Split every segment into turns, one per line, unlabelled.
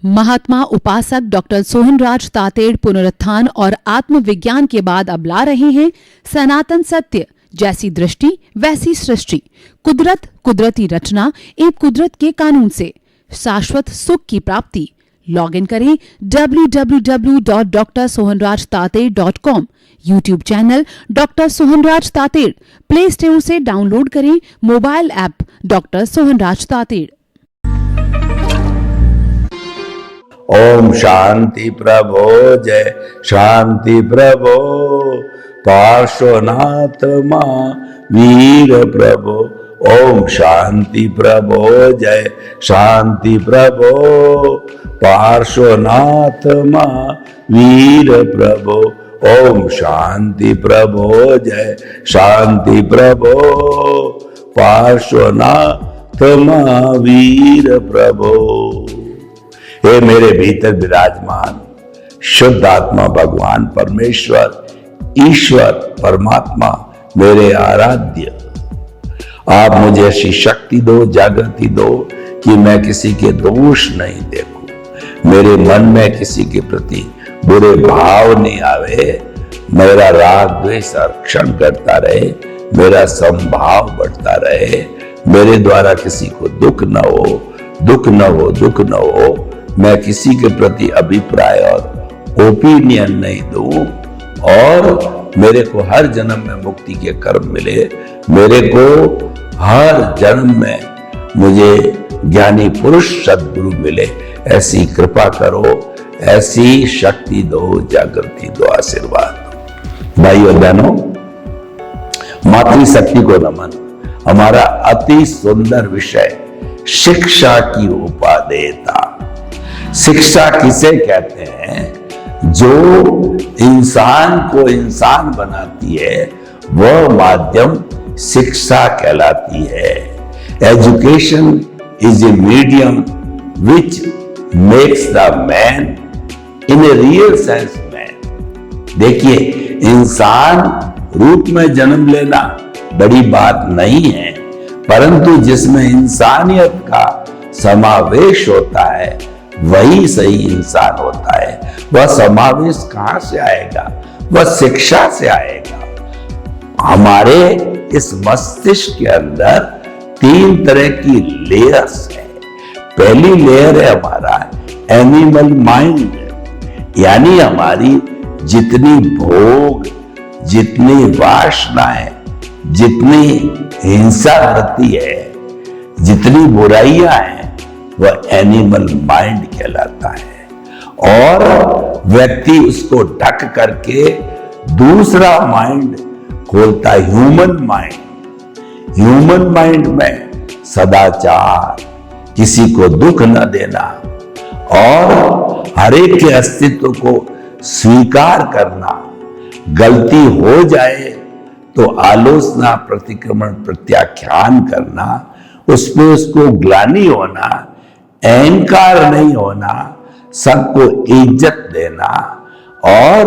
महात्मा उपासक डॉक्टर सोहनराज तातेड़ पुनरुत्थान और आत्मविज्ञान के बाद अब ला रहे हैं सनातन सत्य, जैसी दृष्टि वैसी सृष्टि, कुदरत, कुदरती रचना एवं कुदरत के कानून से शाश्वत सुख की प्राप्ति। लॉग इन करें www.drsohanrajtated.com, YouTube channel doctor Sohanraj Tated, play store से डाउनलोड करें mobile app doctor Sohanraj Tated.
ओम शांति प्रभो, जय शांति प्रभो, पार्श्वनाथ महावीर प्रभो। ओम शांति प्रभो, जय शांति प्रभो, पार्श्वनाथ महावीर प्रभो। ओम शांति प्रभो, जय शांति प्रभो, पार्श्वनाथ महावीर प्रभो। हे मेरे भीतर विराजमान शुद्ध आत्मा भगवान परमेश्वर, ईश्वर परमात्मा, मेरे आराध्य, आप मुझे ऐसी शक्ति दो, जागृति दो कि मैं किसी के दोष नहीं देखूं, मेरे मन में किसी के प्रति बुरे भाव नहीं आवे, मेरा राग द्वेष क्षण करता रहे, मेरा समभाव बढ़ता रहे, मेरे द्वारा किसी को दुख न हो, दुख न हो, दुख न हो, मैं किसी के प्रति अभिप्राय और ओपिनियन नहीं दूं, और मेरे को हर जन्म में मुक्ति के कर्म मिले, मेरे को हर जन्म में मुझे ज्ञानी पुरुष सद्गुरु मिले, ऐसी कृपा करो, ऐसी शक्ति दो, जागृति दो, आशीर्वाद दो। भाइयों बहनों, मातृशक्ति को नमन। हमारा अति सुंदर विषय शिक्षा की उपादेयता। शिक्षा किसे कहते हैं? जो इंसान को इंसान बनाती है, वह माध्यम शिक्षा कहलाती है। Education is a medium which makes the man in a real sense man. देखिए, इंसान रूप में जन्म लेना बड़ी बात नहीं है, परंतु जिसमें इंसानियत का समावेश होता है वही सही इंसान होता है। वह समावेश कहां से आएगा? वह शिक्षा से आएगा। हमारे इस मस्तिष्क के अंदर 3 तरह की लेयर्स है। पहली लेयर है हमारा एनिमल माइंड, यानी हमारी जितनी भोग, जितनी वासनाएं, जितनी हिंसा वृत्ति है, जितनी बुराइयां हैं, वह एनिमल माइंड कहलाता है। और व्यक्ति उसको ढक करके दूसरा माइंड खोलता है, ह्यूमन माइंड। ह्यूमन माइंड में सदाचार, किसी को दुख न देना और हर एक के अस्तित्व को स्वीकार करना, गलती हो जाए तो आलोचना, प्रतिक्रमण, प्रत्याख्यान करना, उसमें उसको ग्लानि होना, अहंकार नहीं होना, सबको इज्जत देना और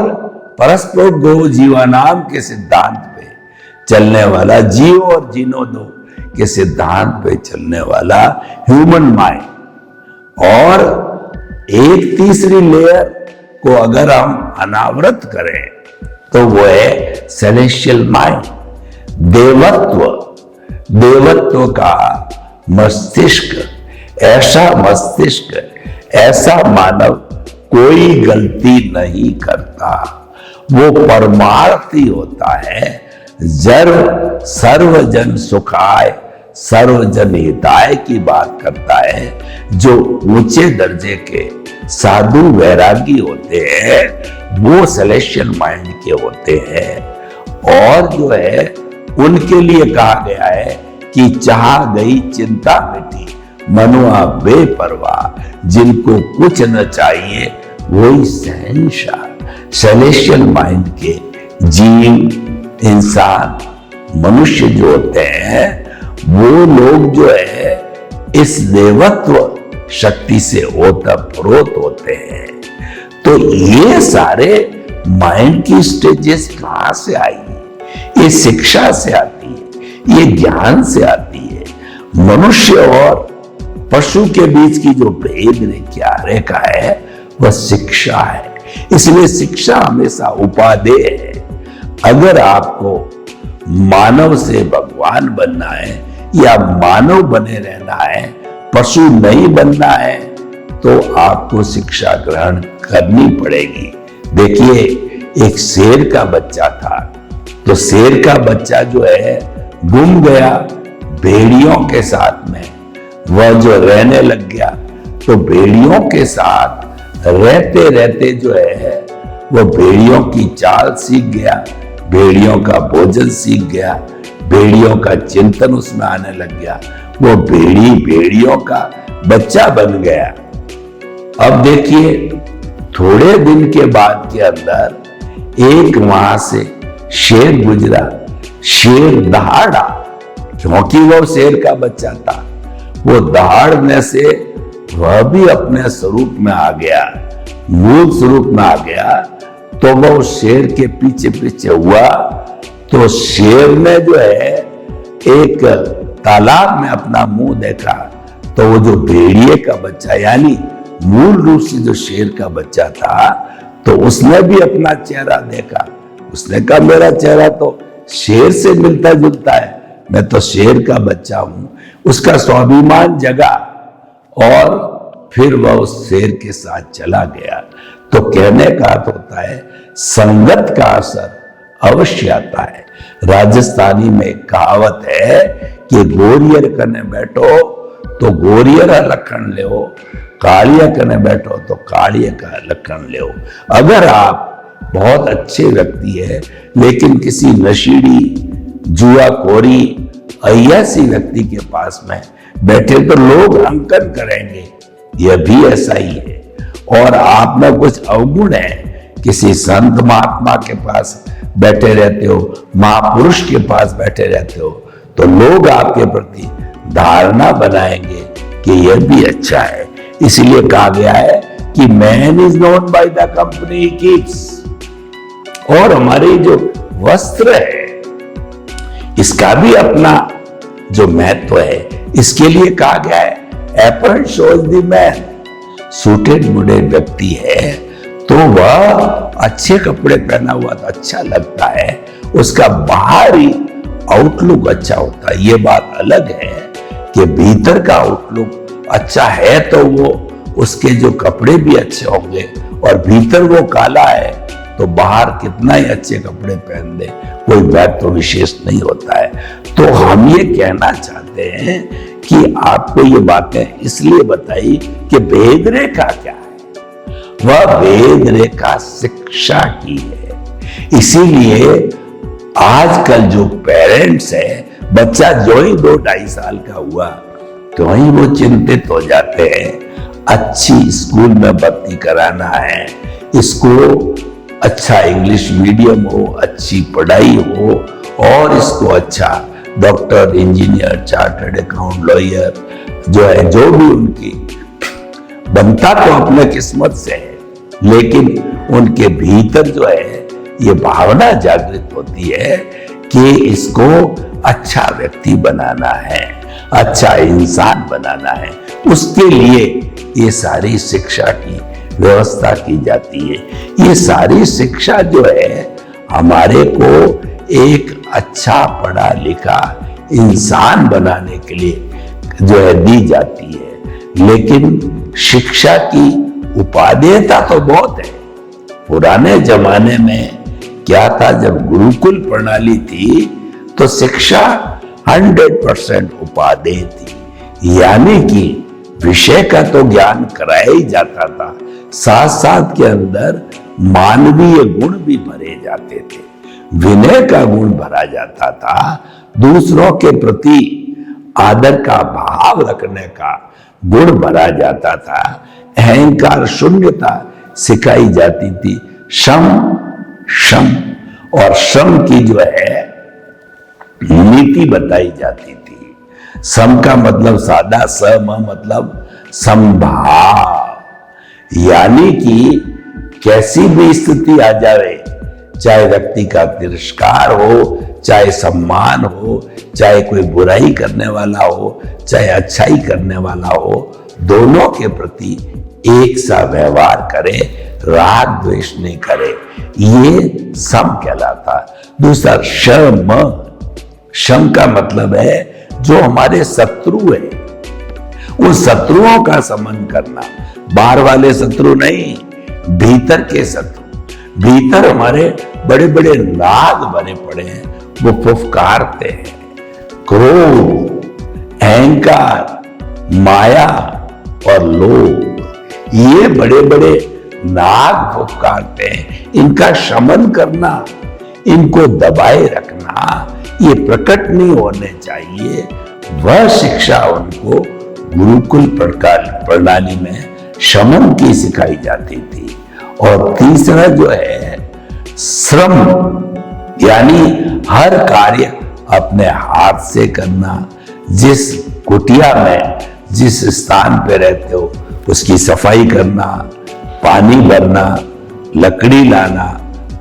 परस्पर गो जीवानाम के सिद्धांत पे चलने वाला, जियो और जीनो दो के सिद्धांत पे चलने वाला ह्यूमन माइंड। और एक तीसरी लेयर को अगर हम अनावृत करें तो वो है सेलेस्टियल माइंड, देवत्व। देवत्व का मस्तिष्क, ऐसा मस्तिष्क, ऐसा मानव कोई गलती नहीं करता, वो परमार्थी होता है। सर्वजन सुखाय सर्वजन हिताय की बात करता है। जो ऊंचे दर्जे के साधु वैरागी होते हैं वो सेलेस्टियल माइंड के होते हैं। और जो है उनके लिए कहा गया है कि चाह गई चिंता मिटी, मनुआ बेपरवाह, जिनको कुछ न चाहिए वही शहंशाह। सेलेस्टियल माइंड के जीव, इंसान, मनुष्य जो होते हैं, वो लोग जो है इस देवत्व शक्ति से ओतप्रोत होते हैं। तो ये सारे माइंड की स्टेजेस कहां से आई? ये शिक्षा से आती है, ये ज्ञान से आती है। मनुष्य और पशु के बीच की जो भेद रेखा है वह शिक्षा है। इसलिए शिक्षा हमेशा उपादेय है। अगर आपको मानव से भगवान बनना है या मानव बने रहना है, पशु नहीं बनना है, तो आपको शिक्षा ग्रहण करनी पड़ेगी। देखिए, एक शेर का बच्चा था, तो शेर का बच्चा जो है गुम गया भेड़ियों के साथ में। वह जो रहने लग गया, तो भेड़ियों के साथ रहते रहते जो है वो भेड़ियों की चाल सीख गया, भेड़ियों का भोजन सीख गया, भेड़ियों का चिंतन उसमें आने लग गया। वो भेड़ियों का बच्चा बन गया। अब देखिए, थोड़े दिन के बाद के अंदर एक वहां से शेर गुजरा। शेर दहाड़ा, क्योंकि वो शेर का बच्चा था। वो दहाड़ने से वह भी अपने स्वरूप में आ गया, मूल स्वरूप में आ गया। तो वो शेर के पीछे पीछे हुआ, तो शेर ने जो है एक तालाब में अपना मुंह देखा, तो वो जो भेड़िए का बच्चा यानी मूल रूप से जो शेर का बच्चा था, तो उसने भी अपना चेहरा देखा। उसने कहा, मेरा चेहरा तो शेर से मिलता जुलता है, मैं तो शेर का बच्चा हूं। उसका स्वाभिमान जगा और फिर वह उस शेर के साथ चला गया। तो कहने का अर्थ होता है, संगत का असर अवश्य आता है। राजस्थानी में एक कहावत है कि गोरियर कने बैठो तो गोरियर लखन ले, कालिया कने बैठो तो कालिया का लखन ले। अगर आप बहुत अच्छे व्यक्ति है लेकिन किसी नशीड़ी, जुआखोरी, अय्यासी व्यक्ति के पास में बैठे तो लोग अंकन करेंगे। यह भी ऐसा ही है। और आप में कुछ अवगुण है, किसी संत महात्मा के पास बैठे रहते हो, महापुरुष के पास बैठे रहते हो, तो लोग आपके प्रति धारणा बनाएंगे कि यह भी अच्छा है। इसलिए कहा गया है कि man is known by the company he keeps. और हमारे जो वस्त्र है, इसका भी अपना जो महत्व है। इसके लिए कहा गया है, एपरन शोज द मैन। सूटेड मुडेड व्यक्ति है तो वह अच्छे कपड़े पहना हुआ तो अच्छा लगता है, उसका बाहरी आउटलुक अच्छा होता है। ये बात अलग है कि भीतर का आउटलुक अच्छा है तो वो उसके जो कपड़े भी अच्छे होंगे, और भीतर वो काला है तो बाहर कितना ही अच्छे कपड़े पहन दे, कोई बात तो विशेष नहीं होता है। तो हम ये कहना चाहते हैं कि आपको ये बातें इसलिए बताई कि भेद रेखा क्या है। वह भेद रेखा शिक्षा की है। इसीलिए आजकल जो पेरेंट्स है, बच्चा जो ही 2-2.5 साल का हुआ तो ही वो चिंतित हो जाते हैं, अच्छी स्कूल में भर्ती कराना है, इसको अच्छा इंग्लिश मीडियम हो, अच्छी पढ़ाई हो, और इसको अच्छा doctor, engineer, chartered account, lawyer जो है, जो भी उनकी बनता तो अपने किस्मत से है, लेकिन उनके भीतर जो है ये भावना जागृत होती है कि इसको अच्छा व्यक्ति बनाना है, अच्छा इंसान बनाना है। उसके लिए ये सारी शिक्षा की व्यवस्था की जाती है। ये सारी शिक्षा जो है हमारे को एक अच्छा पढ़ा लिखा इंसान बनाने के लिए जो है दी जाती है। लेकिन शिक्षा की उपादेयता तो बहुत है। पुराने जमाने में क्या था, जब गुरुकुल प्रणाली थी तो शिक्षा 100% उपादेय थी, यानी कि विषय का तो ज्ञान कराया ही जाता था, साथ साथ के अंदर मानवीय गुण भी भरे जाते थे, विनय का गुण भरा जाता था, दूसरों के प्रति आदर का भाव रखने का गुण भरा जाता था, अहंकार शून्यता सिखाई जाती थी, श्रम और श्रम की जो है नीति बताई जाती थी। सम का मतलब सादा, सम मतलब संभाव, यानी कि कैसी भी स्थिति आ जाए, चाहे व्यक्ति का तिरस्कार हो, चाहे सम्मान हो, चाहे कोई बुराई करने वाला हो, चाहे अच्छाई करने वाला हो, दोनों के प्रति एक सा व्यवहार करे, राग द्वेष नहीं करे, ये सम कहलाता। दूसरा शम, शम का मतलब है जो हमारे शत्रु है, उन शत्रुओं का समन करना, बाहर वाले शत्रु नहीं, भीतर के शत्रु। भीतर हमारे बड़े बड़े नाग बने पड़े हैं, वो फुफकारते हैं, क्रोध, अहंकार, माया और लोभ, ये बड़े बड़े नाग फुफकारते हैं। इनका शमन करना, इनको दबाए रखना, ये प्रकट नहीं होने चाहिए। वह शिक्षा उनको गुरुकुल प्रणाली में शमन की सिखाई जाती थी। और तीसरा जो है श्रम, यानी हर कार्य अपने हाथ से करना। जिस कुटिया में, जिस स्थान पे रहते हो, उसकी सफाई करना, पानी भरना, लकड़ी लाना,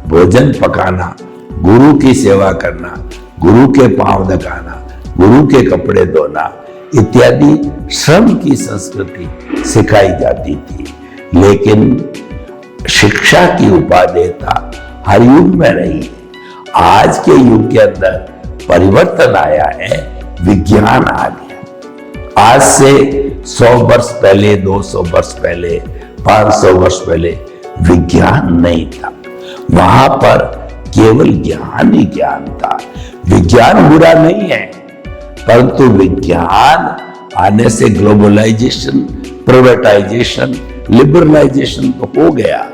भोजन पकाना, गुरु की सेवा करना, गुरु के पांव दबाना, गुरु के कपड़े धोना इत्यादि श्रम की संस्कृति सिखाई जाती थी। लेकिन शिक्षा की उपादेयता हर युग में रही है। आज के युग के अंदर परिवर्तन आया है, विज्ञान आ गया। आज से 100 वर्ष पहले, 200 वर्ष पहले, 500 वर्ष पहले विज्ञान नहीं था। वहां पर केवल ज्ञान ही ज्ञान था। विज्ञान बुरा नहीं है, परंतु विज्ञान आने से ग्लोबलाइजेशन, प्राइवेटाइजेशन, लिबरलाइजेशन तो हो गया।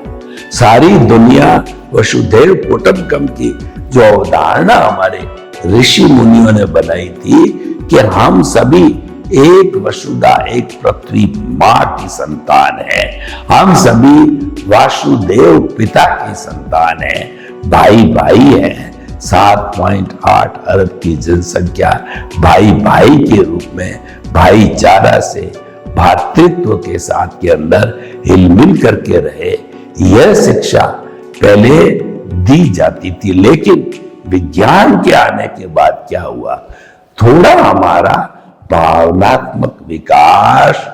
सारी दुनिया वसुधैव कुटुंबकम की जो अवधारणा हमारे ऋषि मुनियों ने बनाई थी कि हम सभी एक वसुधा, एक पृथ्वी मां की संतान है, हम सभी वासुदेव पिता की संतान है, भाई भाई है। 7.8 अरब की जनसंख्या भाई भाई के रूप में भाईचारा से, भातृत्व के साथ के अंदर हिलमिल करके रहे, यह शिक्षा पहले दी जाती थी। लेकिन विज्ञान के आने के बाद क्या हुआ, थोड़ा हमारा भावनात्मक विकास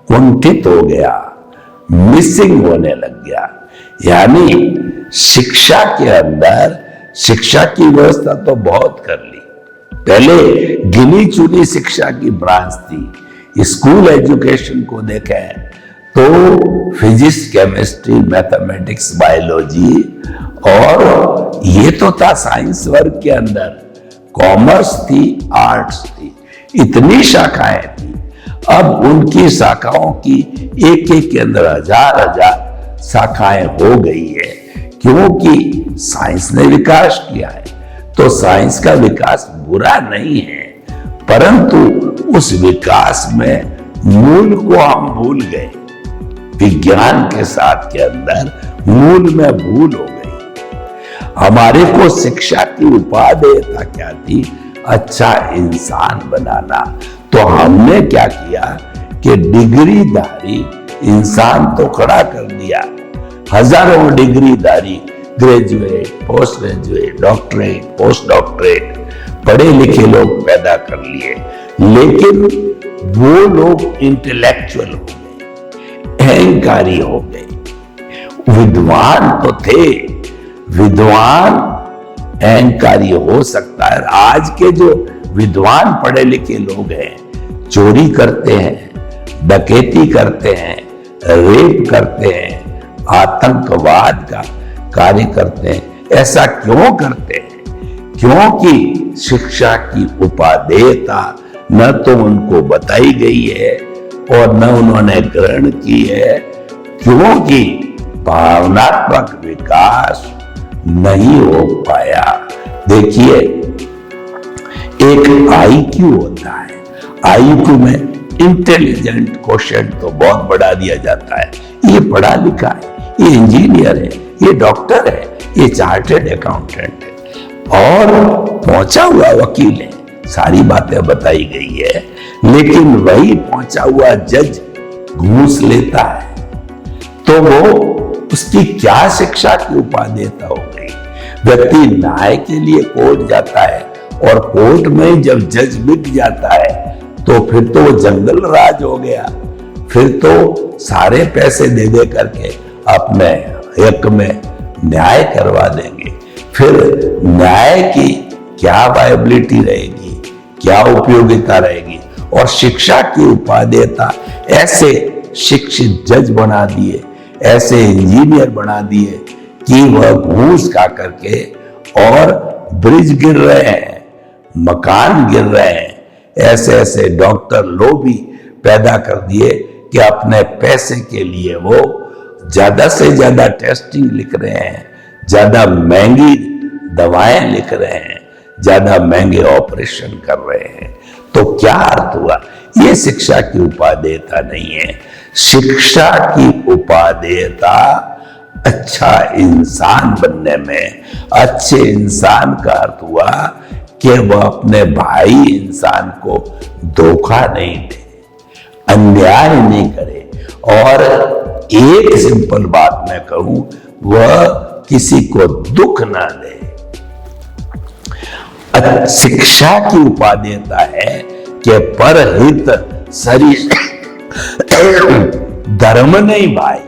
कुंठित हो गया, मिसिंग होने लग गया। यानी शिक्षा के अंदर शिक्षा की व्यवस्था तो बहुत कर ली, पहले गिनी चुनी शिक्षा की ब्रांच थी। स्कूल एजुकेशन को देखें तो फिजिक्स, केमिस्ट्री, मैथमेटिक्स, बायोलॉजी, और ये तो था साइंस वर्ग के अंदर, कॉमर्स थी, आर्ट्स थी, इतनी शाखाएं थी। अब उनकी शाखाओं की एक एक के अंदर हजार हजार शाखाएं हो गई है, क्योंकि साइंस ने विकास किया है। तो साइंस का विकास बुरा नहीं है, परंतु उस विकास में मूल को हम भूल गए। विज्ञान के साथ के अंदर मूल में भूल हो गई। हमारे को शिक्षा की उपादेयता क्या थी, अच्छा इंसान बनाना। तो हमने क्या किया कि डिग्रीधारी इंसान तो खड़ा कर दिया, हजारों डिग्रीधारी, graduate, post graduate, doctorate, post doctorate, पढ़े लिखे लोग पैदा कर लिए। लेकिन वो लोग इंटेलेक्चुअल हो गए, अहंकारी हो गए। विद्वान तो थे, विद्वान अहंकारी हो सकता है। आज के जो विद्वान पढ़े लिखे लोग हैं, चोरी करते हैं, डकैती करते हैं, रेप करते हैं, आतंकवाद का कार्य करते हैं। ऐसा क्यों करते हैं? क्योंकि शिक्षा की उपादेयता न तो उनको बताई गई है और न उन्होंने ग्रहण की है, क्योंकि भावनात्मक विकास नहीं हो पाया। देखिए, एक आईक्यू होता है, आईक्यू में इंटेलिजेंट क्वोशिएंट तो बहुत बढ़ा दिया जाता है। ये पढ़ा लिखा है, ये इंजीनियर है, ये डॉक्टर है, ये चार्टर्ड अकाउंटेंट है और पहुंचा हुआ वकील है, सारी बातें बताई गई है। लेकिन वही पहुंचा हुआ जज घूस लेता है, तो वो उसकी क्या शिक्षा की उपादेयता हो गई। व्यक्ति न्याय के लिए कोर्ट जाता है और कोर्ट में जब जज मिट जाता है तो फिर तो वो जंगल राज हो गया। फिर तो सारे पैसे दे दे करके अपने हक में न्याय करवा देंगे। फिर न्याय की क्या वायबिलिटी रहेगी, क्या उपयोगिता रहेगी। और शिक्षा की उपादेयता, ऐसे शिक्षित जज बना दिए, ऐसे इंजीनियर बना दिए कि वह घूस खा करके और ब्रिज गिर रहे हैं, मकान गिर रहे हैं। ऐसे ऐसे डॉक्टर लोग भी पैदा कर दिए कि अपने पैसे के लिए वो ज्यादा से ज्यादा टेस्टिंग लिख रहे हैं, ज्यादा महंगी दवाएं लिख रहे हैं, ज्यादा महंगे ऑपरेशन कर रहे हैं। तो क्या अर्थ हुआ? ये शिक्षा की उपादेयता नहीं है। शिक्षा की उपादेयता अच्छा इंसान बनने में, अच्छे इंसान का अर्थ हुआ कि वह अपने भाई इंसान को धोखा नहीं दे, अन्याय नहीं करे। और एक सिंपल बात मैं कहूं, वह किसी को दुख ना दे। शिक्षा की उपादेयता है कि परहित शरीर धर्म नहीं भाई।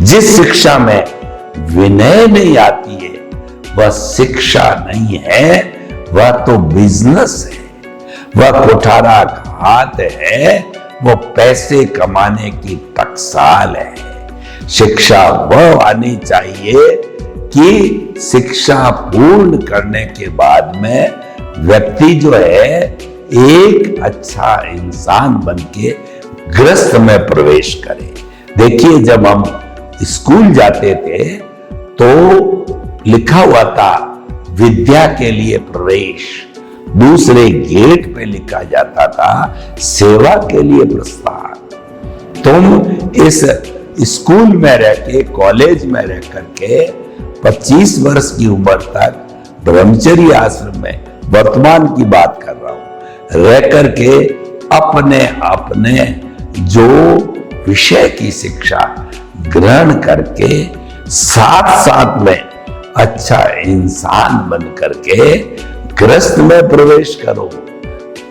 जिस शिक्षा में विनय नहीं आती है वह शिक्षा नहीं है, वह तो बिजनेस है, वह कुठारा घात है, वो पैसे कमाने की टकसाल है। शिक्षा वह आनी चाहिए कि शिक्षा पूर्ण करने के बाद में व्यक्ति जो है एक अच्छा इंसान बनके गृहस्थ में प्रवेश करे। देखिए, जब हम स्कूल जाते थे तो लिखा हुआ था विद्या के लिए प्रवेश, दूसरे गेट पे लिखा जाता था सेवा के लिए प्रस्थान। तुम इस स्कूल में रह के, कॉलेज में रह करके 25 वर्ष की उम्र तक ब्रह्मचर्य आश्रम में, वर्तमान की बात कर रहा हूं, रह करके अपने अपने जो विषय की शिक्षा ग्रहण करके साथ साथ में अच्छा इंसान बन करके गृहस्थ में प्रवेश करो,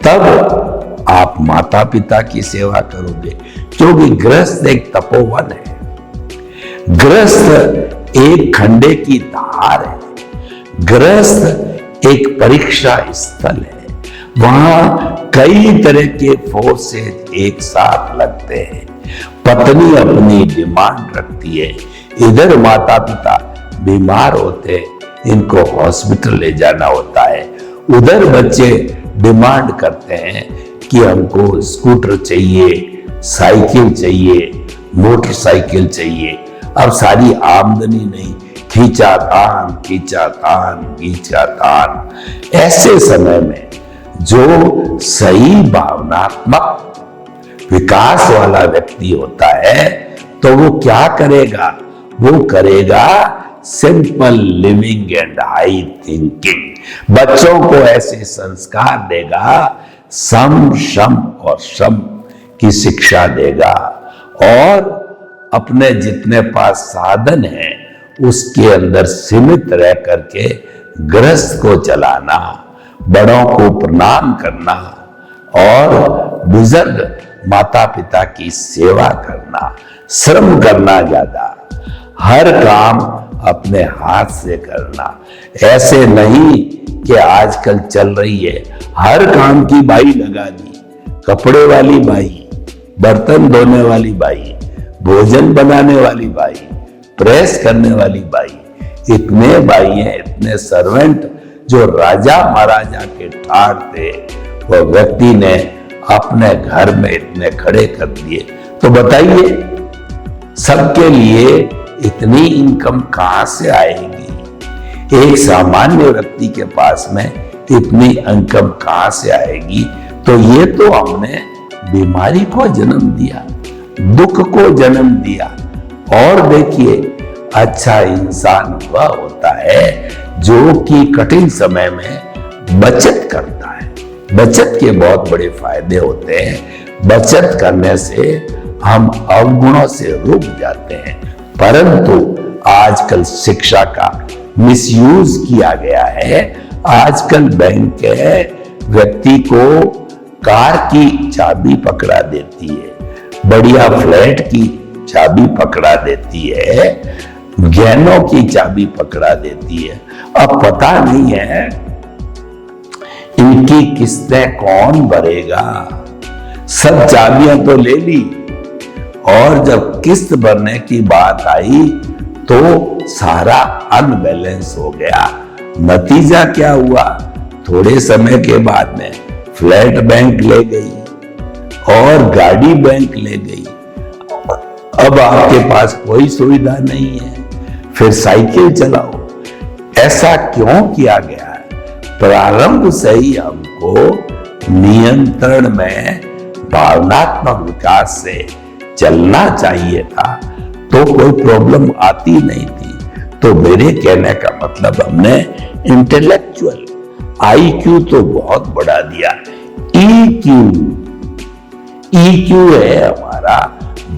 तब आप माता पिता की सेवा करोगे। क्योंकि गृहस्थ एक तपोवन है, गृहस्थ एक खंडे की धार है, गृहस्थ एक परीक्षा स्थल है। वहां कई तरह के फोर्सेस एक साथ लगते हैं। पत्नी अपनी डिमांड रखती है, इधर माता पिता बीमार होते हैं, इनको हॉस्पिटल ले जाना होता है, उधर बच्चे डिमांड करते हैं कि हमको स्कूटर चाहिए, साइकिल चाहिए, मोटरसाइकिल चाहिए। अब सारी आमदनी नहीं, खींचातान खींचातान खींचातान। ऐसे समय में जो सही भावनात्मक विकास वाला व्यक्ति होता है तो वो क्या करेगा? वो करेगा simple living and high thinking. बच्चों को ऐसे संस्कार देगा, सम शम और शम की शिक्षा देगा, और अपने जितने पास साधन है उसके अंदर सीमित रह करके गृहस्थ को चलाना, बड़ों को प्रणाम करना और बुजुर्ग माता पिता की सेवा करना, श्रम करना, ज्यादा हर काम अपने हाथ से करना। ऐसे नहीं कि आजकल चल रही है हर काम की बाई लगा दी, कपड़े वाली बाई, बर्तन धोने वाली बाई, भोजन बनाने वाली बाई, प्रेस करने वाली बाई। इतने बाई हैं, इतने सर्वेंट जो राजा महाराजा के ठाड़ थे, वह व्यक्ति ने अपने घर में इतने खड़े कर दिए। तो बताइए, सबके लिए इतनी इनकम कहां से आएगी? एक सामान्य व्यक्ति के पास में इतनी इनकम कहां से आएगी? तो ये तो हमने बीमारी को जन्म दिया, दुख को जन्म दिया। और देखिए, अच्छा इंसान वह होता है जो कि कठिन समय में बचत करता है। बचत के बहुत बड़े फायदे होते हैं। बचत करने से हम अवगुणों से रुक जाते हैं। परंतु आजकल शिक्षा का मिसयूज किया गया है। आजकल बैंक है व्यक्ति को कार की चाबी पकड़ा देती है, बढ़िया फ्लैट की चाबी पकड़ा देती है, गहनों की चाबी पकड़ा देती है। अब पता नहीं है इनकी किस्तें कौन भरेगा। सब चाबियां तो ले ली और जब किस्त भरने की बात आई तो सारा अनबैलेंस हो गया। नतीजा क्या हुआ? थोड़े समय के बाद में फ्लैट बैंक ले गई और गाड़ी बैंक ले गई। अब आपके पास कोई सुविधा नहीं है, फिर साइकिल चलाओ। ऐसा क्यों किया गया है? प्रारंभ से ही हमको नियंत्रण में भावनात्मक विकास से चलना चाहिए था, तो कोई प्रॉब्लम आती नहीं थी। तो मेरे कहने का मतलब हमने इंटेलेक्चुअल IQ तो बहुत बढ़ा दिया। EQ है हमारा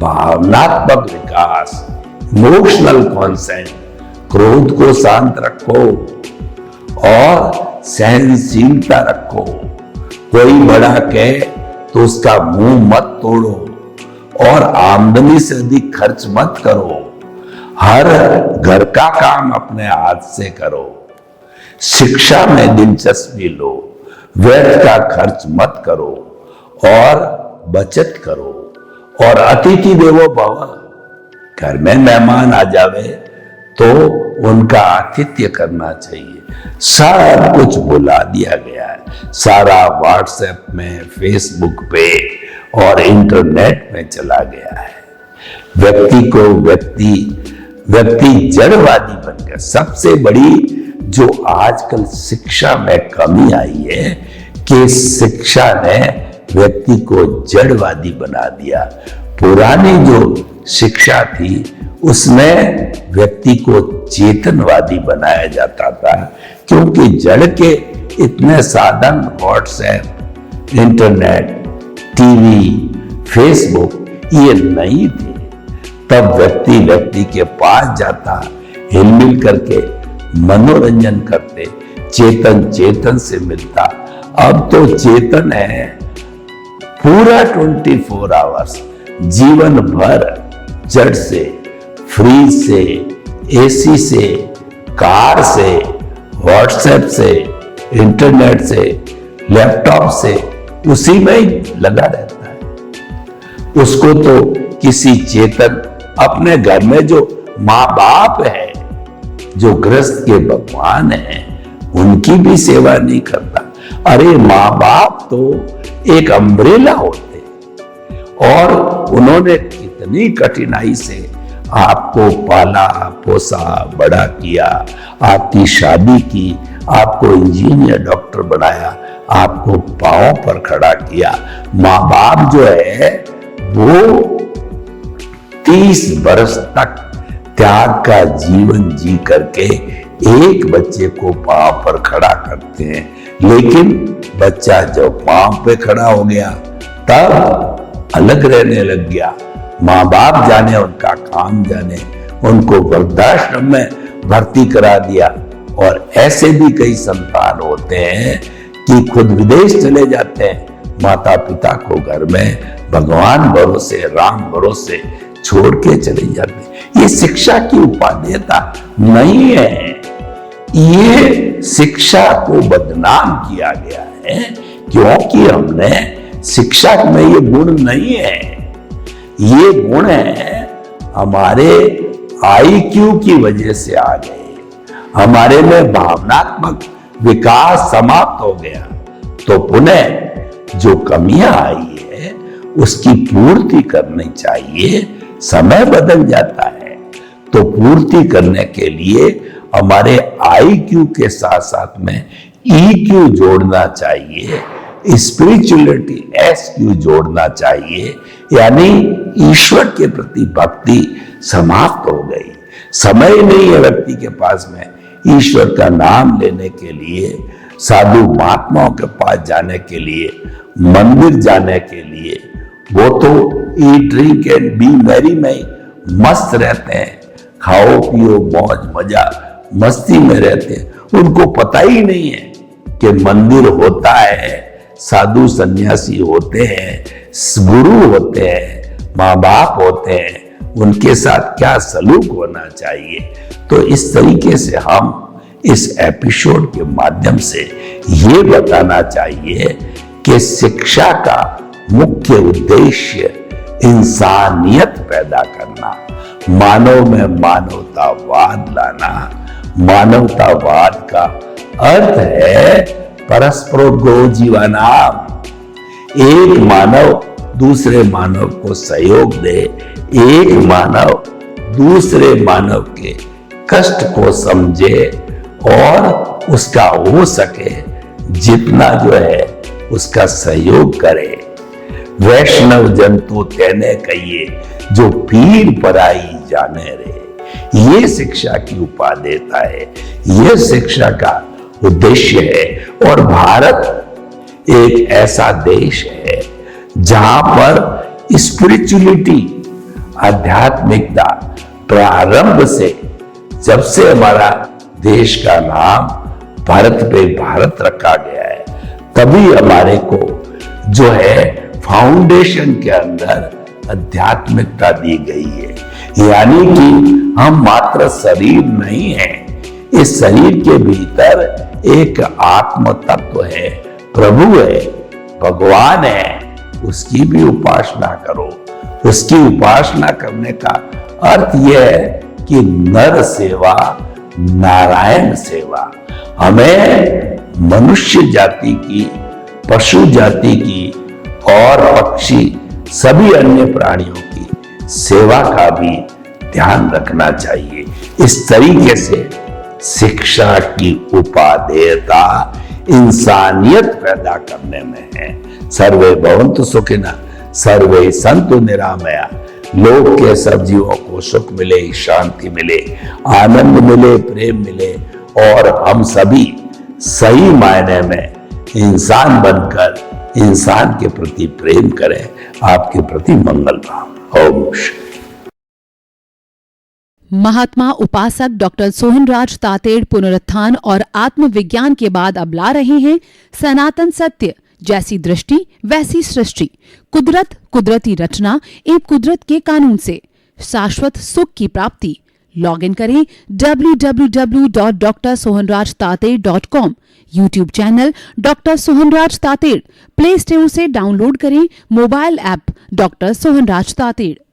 भावनात्मक विकास, इमोशनल कॉन्सेंट। क्रोध को शांत रखो और सहनशीलता रखो। कोई बड़ा कहे तो उसका मुंह मत तोड़ो और आमदनी से अधिक खर्च मत करो। हर घर का काम अपने हाथ से करो। शिक्षा में दिलचस्पी लो, व्यर्थ का खर्च मत करो और बचत करो। और अतिथि देवो भव, घर में मेहमान आ जावे तो उनका आतिथ्य करना चाहिए। सब कुछ बुला दिया गया है, सारा व्हाट्सएप में, फेसबुक पे और इंटरनेट में चला गया है। व्यक्ति जड़वादी बन गया। सबसे बड़ी जो आजकल शिक्षा में कमी आई है कि शिक्षा ने व्यक्ति को जड़वादी बना दिया। पुरानी जो शिक्षा थी उसमें व्यक्ति को चेतनवादी बनाया जाता था, क्योंकि जड़ के इतने साधन व्हाट्सएप, इंटरनेट, टीवी, फेसबुक ये नहीं थे। तब व्यक्ति के पास जाता, हिलमिल करके मनोरंजन करते, चेतन से मिलता। अब तो चेतन है पूरा 24 आवर्स, जीवन भर जड़ से, फ्रिज से, एसी से, कार से, व्हाट्सएप से, इंटरनेट से, लैपटॉप से, उसी में ही लगा रहता है। उसको तो किसी चेतन, अपने घर में जो माँ बाप है, जो गृहस्थ के भगवान है, उनकी भी सेवा नहीं करता। अरे माँ बाप तो एक अम्ब्रेला होते और उन्होंने कितनी कठिनाई से आपको पाला पोसा, बड़ा किया, आपकी शादी की, आपको इंजीनियर डॉक्टर बनाया, आपको पांव पर खड़ा किया। माँ बाप जो है वो 30 वर्ष तक त्याग का जीवन जी करके एक बच्चे को पांव पर खड़ा करते हैं, लेकिन बच्चा जब पांव पे खड़ा हो गया तब अलग रहने लग गया। माँ बाप जाने, उनका काम जाने, उनको वृद्धाश्रम में भर्ती करा दिया। और ऐसे भी कई संतान होते हैं कि खुद विदेश चले जाते हैं, माता पिता को घर में भगवान भरोसे, राम भरोसे छोड़ के चले जाते हैं। ये शिक्षा की उपादेयता नहीं है, ये शिक्षा को बदनाम किया गया है, क्योंकि हमने शिक्षा में ये गुण नहीं है। ये गुण है हमारे IQ की वजह से आ गए, हमारे में भावनात्मक विकास समाप्त हो गया। तो पुनः जो कमियां आई है उसकी पूर्ति करनी चाहिए। समय बदल जाता है तो पूर्ति करने के लिए हमारे IQ के साथ साथ में EQ जोड़ना चाहिए, स्पिरिचुअलिटी SQ जोड़ना चाहिए। यानी ईश्वर के प्रति भक्ति समाप्त हो गई। समय नहीं है व्यक्ति के पास में ईश्वर का नाम लेने के लिए, साधु महात्माओं के पास जाने के लिए, मंदिर जाने के लिए। वो तो eat drink and B Mary में ही मस्त रहते हैं, खाओ पियो मौज मजा मस्ती में रहते हैं। उनको पता ही नहीं है कि मंदिर होता है, साधु सन्यासी होते हैं, गुरु होते हैं, माँ बाप होते हैं, उनके साथ क्या सलूक होना चाहिए। तो इस तरीके से हम इस एपिसोड के माध्यम से ये बताना चाहिए कि शिक्षा का मुख्य उद्देश्य इंसानियत पैदा करना, मानव में मानवतावाद लाना। मानवतावाद का अर्थ है परस्परो जीवनाम, एक मानव दूसरे मानव को सहयोग दे, एक मानव दूसरे मानव के कष्ट को समझे और उसका हो सके जितना जो है उसका सहयोग करे। वैष्णव जन तो तेने कहिए, जो पीर पराई जाने रे। ये शिक्षा की उपादेयता है, यह शिक्षा का उद्देश्य है। और भारत एक ऐसा देश है जहां पर स्पिरिचुअलिटी, आध्यात्मिकता प्रारंभ से, जब से हमारा देश का नाम भारत पे भारत रखा गया है, तभी हमारे को जो है फाउंडेशन के अंदर आध्यात्मिकता दी गई है। यानी कि हम मात्र शरीर नहीं है, इस शरीर के भीतर एक आत्म तत्व है, प्रभु है, भगवान है। उसकी भी उपासना करो। उसकी उपासना करने का अर्थ यह है कि नर सेवा नारायण सेवा। हमें मनुष्य जाति की, पशु जाति की और पक्षी सभी अन्य प्राणियों की सेवा का भी ध्यान रखना चाहिए। इस तरीके से शिक्षा की उपादेयता इंसानियत पैदा करने में है। सर्वे भवन्तु सुखिनः, सर्वे सन्तु निरामया। लोक के सब जीवों को सुख मिले, शांति मिले, आनंद मिले, प्रेम मिले और हम सभी सही मायने में इंसान बनकर इंसान के प्रति प्रेम करें। आपके प्रति मंगल भाव। ओम।
महात्मा उपासक डॉक्टर सोहनराज तातेड़ पुनरुत्थान और आत्मविज्ञान के बाद अब ला रहे हैं सनातन सत्य, जैसी दृष्टि वैसी सृष्टि, कुदरत, कुदरती रचना एवं कुदरत के कानून से शाश्वत सुख की प्राप्ति। लॉगिन करें www.drsohanrajtated.com। YouTube channel doctor Sohanraj Tated, play store से डाउनलोड करें mobile app doctor Sohanraj Tated.